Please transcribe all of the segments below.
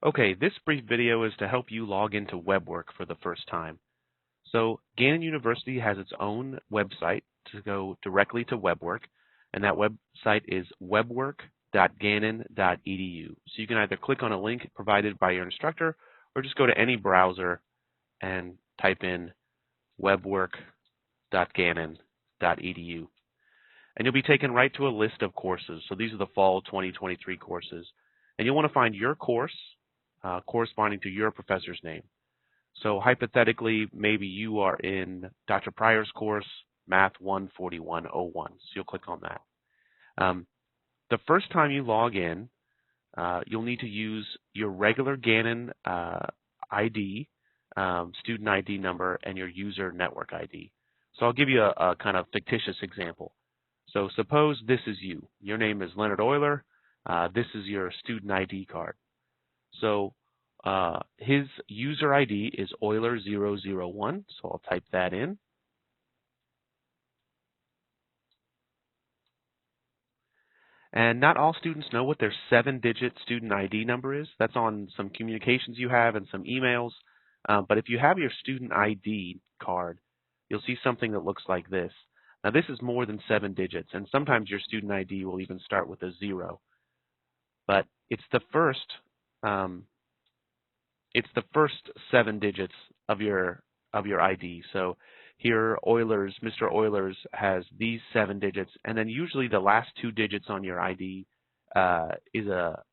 Okay, this brief video is to help you log into WeBWorK for the first time. So Gannon University has its own website to go directly to WeBWorK, and that website is webwork.gannon.edu. So you can either click on a link provided by your instructor or just go to any browser and type in webwork.gannon.edu. And you'll be taken right to a list of courses. So these are the fall 2023 courses. And you'll want to find your course corresponding to your professor's name. So hypothetically, maybe you are in Dr. Pryor's course, Math 14101. So you'll click on that. The first time you log in, you'll need to use your regular Gannon ID, student ID number, and your user network ID. So I'll give you a kind of fictitious example. So suppose this is you. Your name is Leonard Euler. This is your student ID card. So his user ID is Euler001. So I'll type that in. And not all students know what their 7-digit student ID number is. That's on some communications you have and some emails. But if you have your student ID card, you'll see something that looks like this. Now this is more than 7 digits, and sometimes your student ID will even start with a 0. But it's the first 7 digits of your ID. So here, Mr. Eulers has these 7 digits, and then usually the last 2 digits on your ID is a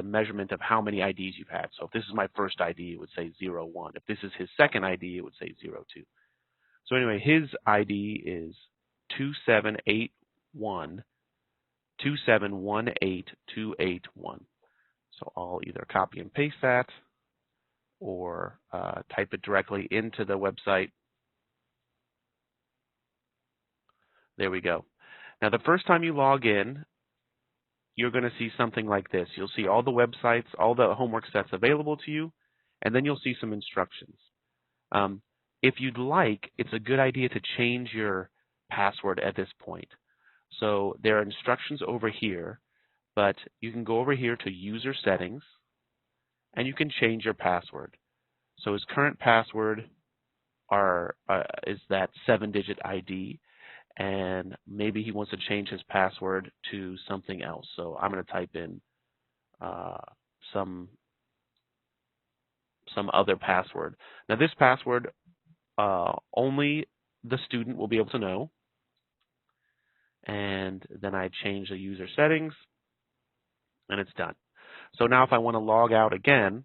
measurement of how many IDs you've had. So if this is my first ID, it would say 01. If this is his second ID, it would say 02. So anyway, his ID is 2781 2718281. So I'll either copy and paste that or type it directly into the website. There we go. Now the first time you log in, you're going to see something like this. You'll see all the websites, all the homework sets available to you, and then you'll see some instructions. If you'd like, it's a good idea to change your password at this point. So there are instructions over here, but you can go over here to User Settings, and you can change your password. So his current password is that 7-digit ID, and maybe he wants to change his password to something else. So I'm going to type in some other password. Now this password only the student will be able to know. And then I change the user settings, and it's done. So now if I want to log out again,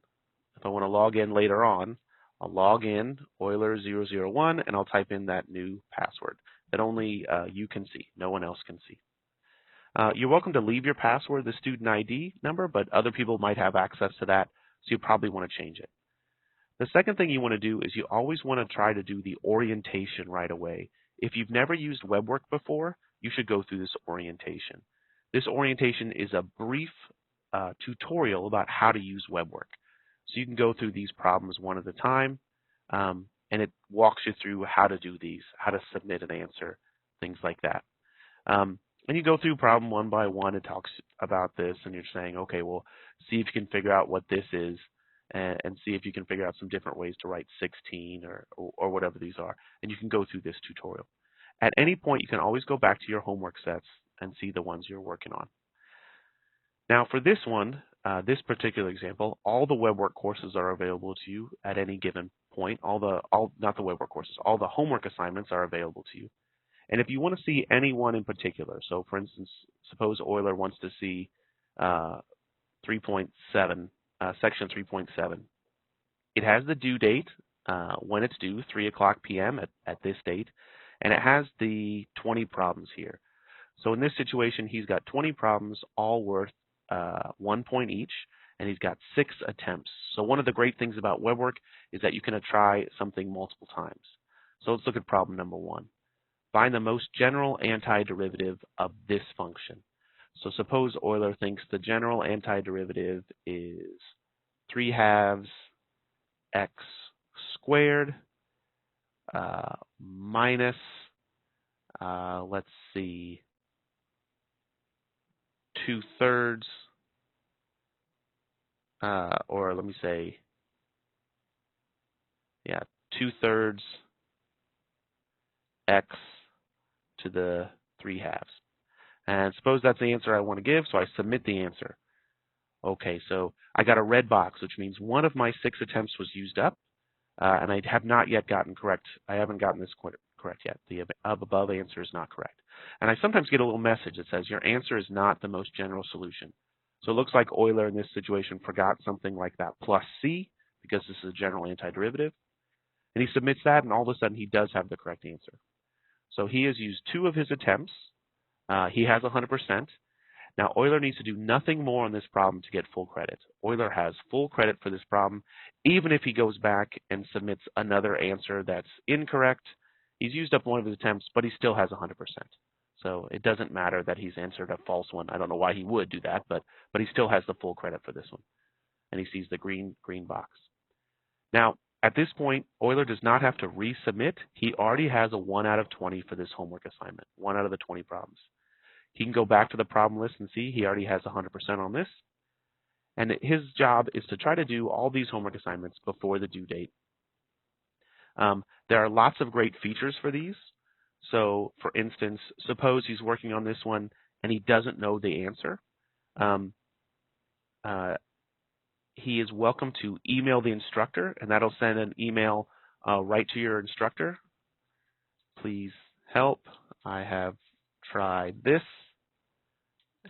if I want to log in later on, I'll log in Euler001, and I'll type in that new password that only you can see. No one else can see. You're welcome to leave your password, the student ID number, but other people might have access to that, so you probably want to change it. The second thing you want to do is you always want to try to do the orientation right away. If you've never used WeBWorK before, you should go through this orientation. This orientation is a brief tutorial about how to use WeBWorK. So you can go through these problems one at a time, and it walks you through how to do these, how to submit an answer, things like that. And you go through problem one by one. It talks about this, and you're saying, okay, well, see if you can figure out what this is, and see if you can figure out some different ways to write 16 or whatever these are. And you can go through this tutorial. At any point, you can always go back to your homework sets and see the ones you're working on. Now for this one, this particular example, all the WeBWorK courses are available to you at any given point. Not the WeBWorK courses, all the homework assignments are available to you. And if you want to see any one in particular, so for instance, suppose Euler wants to see 3.7, section 3.7. It has the due date, when it's due, 3:00 p.m. at this date, and it has the 20 problems here. So in this situation, he's got 20 problems, all worth 1 point each, and he's got 6 attempts. So one of the great things about WeBWorK is that you can try something multiple times. So let's look at problem number 1. Find the most general antiderivative of this function. So suppose Euler thinks the general antiderivative is 3/2 x squared minus, let's see, 2/3 or let me say, yeah, 2/3 x to the 3/2. And suppose that's the answer I want to give, so I submit the answer. Okay, so I got a red box, which means one of my 6 attempts was used up, and I have not yet gotten correct. I haven't gotten this correct yet. The above answer is not correct. And I sometimes get a little message that says your answer is not the most general solution. So it looks like Euler in this situation forgot something like that plus c, because this is a general antiderivative. And he submits that, and all of a sudden he does have the correct answer. So he has used 2 of his attempts. He has 100%. Now, Euler needs to do nothing more on this problem to get full credit. Euler has full credit for this problem, even if he goes back and submits another answer that's incorrect. He's used up one of his attempts, but he still has 100%. So it doesn't matter that he's answered a false one. I don't know why he would do that, but he still has the full credit for this one. And he sees the green box. Now, at this point, Euler does not have to resubmit. He already has a 1 out of 20 for this homework assignment, 1 out of the 20 problems. He can go back to the problem list and see he already has 100% on this. And his job is to try to do all these homework assignments before the due date. There are lots of great features for these. So, for instance, suppose he's working on this one and he doesn't know the answer. He is welcome to email the instructor, and that'll send an email right to your instructor. Please help. I have tried this,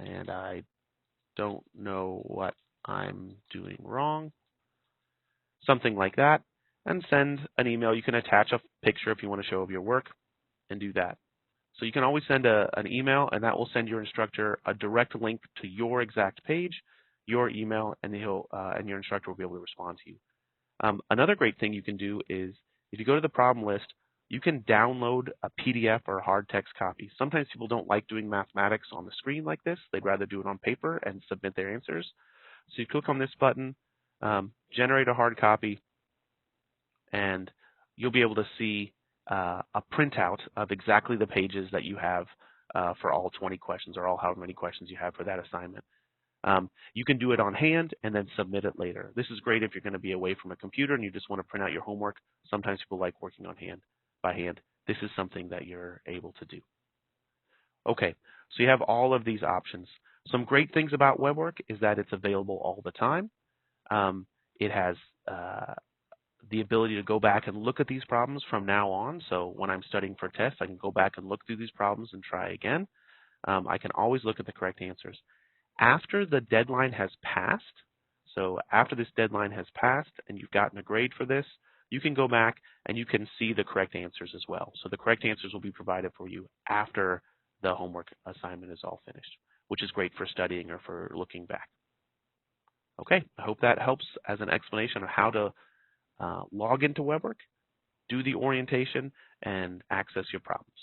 and I don't know what I'm doing wrong. Something like that. And send an email. You can attach a picture if you want to show of your work and do that. So you can always send an email, and that will send your instructor a direct link to your exact page, your email, and and your instructor will be able to respond to you. Another great thing you can do is if you go to the problem list, you can download a PDF or a hard text copy. Sometimes people don't like doing mathematics on the screen like this. They'd rather do it on paper and submit their answers. So you click on this button, generate a hard copy, and you'll be able to see a printout of exactly the pages that you have for all 20 questions or all however many questions you have for that assignment. You can do it on hand and then submit it later. This is great if you're going to be away from a computer and you just want to print out your homework. Sometimes people like working by hand. This is something that you're able to do. Okay, so you have all of these options. Some great things about WeBWorK is that it's available all the time. It has the ability to go back and look at these problems from now on. So when I'm studying for tests, I can go back and look through these problems and try again. I can always look at the correct answers. After the deadline has passed, so after this deadline has passed and you've gotten a grade for this, you can go back and you can see the correct answers as well. So the correct answers will be provided for you after the homework assignment is all finished, which is great for studying or for looking back. Okay, I hope that helps as an explanation of how to log into WeBWorK, do the orientation, and access your problems.